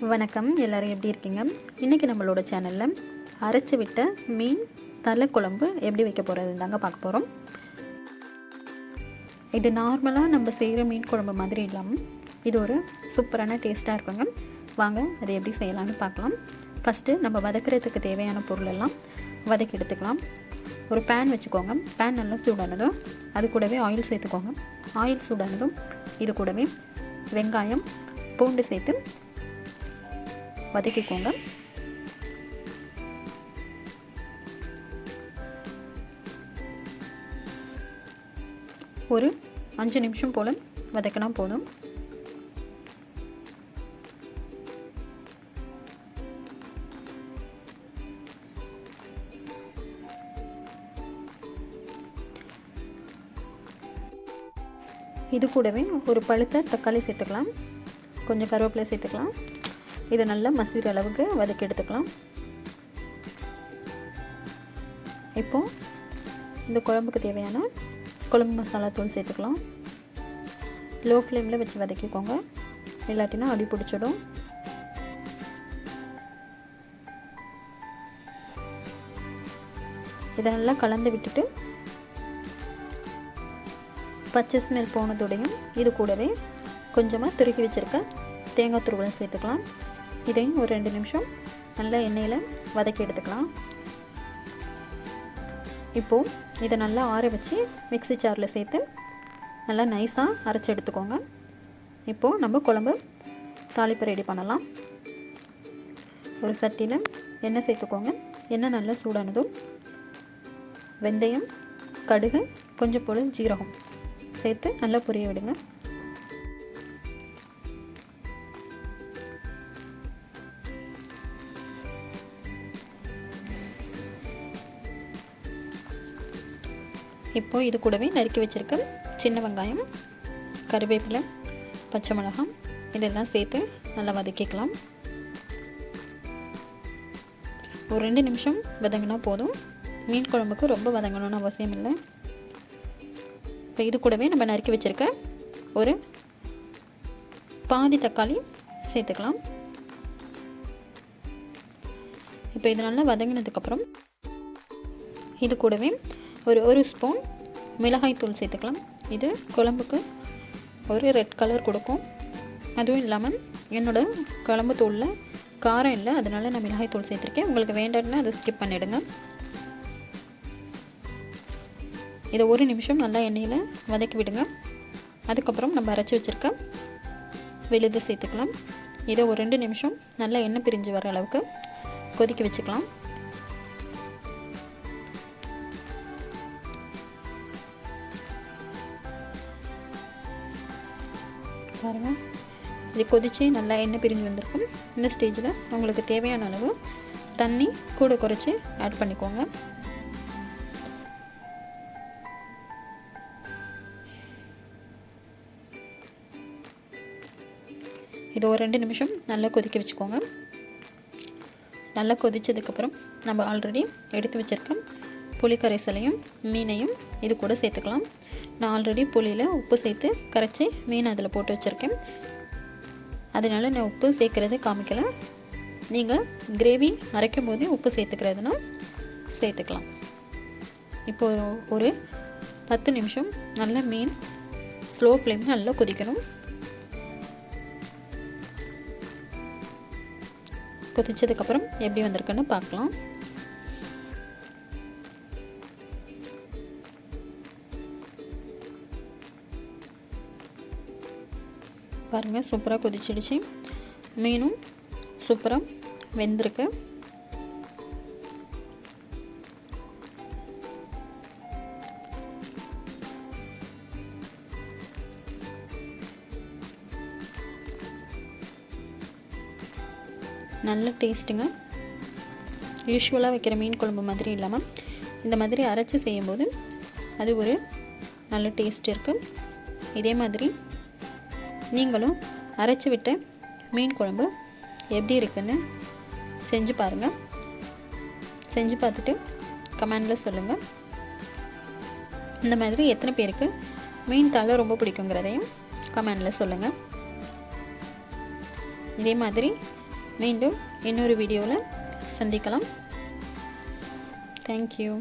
வணக்கம், எல்லோரும் எப்படி இருக்கீங்க? இன்றைக்கி நம்மளோட சேனலில் அரைச்சி விட்ட மீன் தலை குழம்பு எப்படி வைக்க போகிறது தாங்க பார்க்க போகிறோம். இது நார்மலாக நம்ம செய்கிற மீன் குழம்பு மாதிரி இல்லாமல் இது ஒரு சூப்பரான டேஸ்ட்டாக இருக்குங்க. வாங்க அதை எப்படி செய்யலாம்னு பார்க்கலாம். ஃபஸ்ட்டு நம்ம வதக்கிறதுக்கு தேவையான பொருள் எல்லாம் வதக்கி எடுத்துக்கலாம். ஒரு பேன் வச்சுக்கோங்க. பேன் நல்லா சூடானதும் அது கூடவே ஆயில் சேர்த்துக்கோங்க. ஆயில் சூடானதும் இது கூடவே வெங்காயம், பூண்டு சேர்த்து வதக்கிக்கோங்க. ஒரு 5 நிமிஷம் போல் வதக்கினா போதும். இது கூடவே ஒரு பழுத்த தக்காளி சேர்த்துக்கலாம். கொஞ்சம் கருவேப்பிலை சேர்த்துக்கலாம். இதை நல்லா மசிகிற அளவுக்கு வதக்கி எடுத்துக்கலாம். இப்போது இந்த குழம்புக்கு தேவையான குழம்பு மசாலா தூள் சேர்த்துக்கலாம். லோ ஃப்ளேமில் வச்சு வதக்கிக்கோங்க, இல்லாட்டினா அடி பிடிச்சிடும். இதை நல்லா கலந்து விட்டுட்டு பச்சை ஸ்மெல் போனதோடையும் இது கூடவே கொஞ்சமாக துருக்கி வச்சுருக்க தேங்காய் துருவலை சேர்த்துக்கலாம். இதையும் ஒரு 2 நிமிஷம் நல்லா எண்ணெயில் வதக்கி எடுத்துக்கலாம். இப்போது இதை நல்லா ஆற வச்சு மிக்ஸி ஜாரில் சேர்த்து நல்லா நைஸாக அரைச்சி எடுத்துக்கோங்க. இப்போது நம்ம குழம்பு தாளிப்பு ரெடி பண்ணலாம். ஒரு சட்டியில் எண்ணெய் சேர்த்துக்கோங்க. எண்ணெய் நல்லா சூடானதும் வெந்தயம், கடுகு, கொஞ்சம் போல் ஜீரகம் சேர்த்து நல்லா பொரிய விடுங்க. இப்போது இது கூடவே நறுக்கி வச்சுருக்க சின்ன வெங்காயம், கருவேப்பிலை, பச்சை மிளகாய் இதெல்லாம் சேர்த்து நல்லா வதக்கிக்கலாம். ஒரு 2 நிமிஷம் வதங்கினா போதும். மீன் குழம்புக்கு ரொம்ப வதங்கணும்னு அவசியம் இல்லை. இப்போ இது கூடவே நம்ம நறுக்கி வச்சுருக்க ஒரு பாதி தக்காளி சேர்த்துக்கலாம். இப்போ இது நல்லா வதங்கினதுக்கப்புறம் இது கூடவே ஒரு ஸ்பூன் மிளகாய் தூள் சேர்த்துக்கலாம். இது குழம்புக்கு ஒரு ரெட் கலர் கொடுக்கும். அதுவும் இல்லாமல் என்னோடய குழம்பு தூளில் காரம் இல்லை, அதனால் நான் மிளகாய் தூள் சேர்த்துருக்கேன். உங்களுக்கு வேண்டாம்னா அதை ஸ்கிப் பண்ணிவிடுங்க. இதை 1 நிமிஷம் நல்லா எண்ணெயில் வதக்கி விடுங்க. அதுக்கப்புறம் நம்ம அரைச்சி வச்சுருக்க விழுது சேர்த்துக்கலாம். இதை ஒரு 2 நிமிஷம் நல்லா எண்ணெய் பிரிஞ்சு வர அளவுக்கு கொதிக்க வச்சுக்கலாம். பாருங்கள், இது கொதித்து நல்லா எண்ணெய் பிரிஞ்சு வந்திருக்கும். இந்த ஸ்டேஜில் உங்களுக்கு தேவையான அளவு தண்ணி கூட குறைச்சி ஆட் பண்ணிக்கோங்க. இது ஒரு 2 நிமிஷம் நல்லா கொதிக்க வச்சுக்கோங்க. நல்லா கொதித்ததுக்கப்புறம் நம்ம ஆல்ரெடி எடுத்து வச்சுருக்க புளி கரைசலையும் மீனையும் இது கூட சேர்த்துக்கலாம். நான் ஆல்ரெடி புளியில் உப்பு சேர்த்து கரைச்சி மீன் அதில் போட்டு வச்சுருக்கேன். அதனால் நான் உப்பு சேர்க்குறது காமிக்கலை. நீங்கள் கிரேவி அரைக்கும் போதே உப்பு சேர்த்துக்கிறதுனா சேர்த்துக்கலாம். இப்போது ஒரு 10 நிமிஷம் நல்லா மீன் ஸ்லோ ஃப்ளேமில் நல்லா கொதிக்கணும். கொதித்ததுக்கப்புறம் எப்படி வந்திருக்குன்னு பார்க்கலாம். பாருங்கள், சூப்பராக கொதிச்சிடுச்சு. மீனும் சூப்பராக வெந்திருக்கு. நல்ல டேஸ்ட்டுங்க. யூஸ்வலாக வைக்கிற மீன் குழம்பு மாதிரி இல்லாமல் இந்த மாதிரி அரைச்சி செய்யும்போது அது ஒரு நல்ல டேஸ்ட் இருக்குது. இதே மாதிரி நீங்களும் அரைச்சி விட்ட மீன் குழம்பு எப்படி இருக்குன்னு செஞ்சு பாருங்கள். செஞ்சு பார்த்துட்டு கமெண்டில் சொல்லுங்கள். இந்த மாதிரி எத்தனை பேருக்கு மீன் தலை ரொம்ப பிடிக்குங்கிறதையும் கமெண்டில் சொல்லுங்கள். இதே மாதிரி மீண்டும் இன்னொரு வீடியோவில் சந்திக்கலாம். தேங்க்யூ.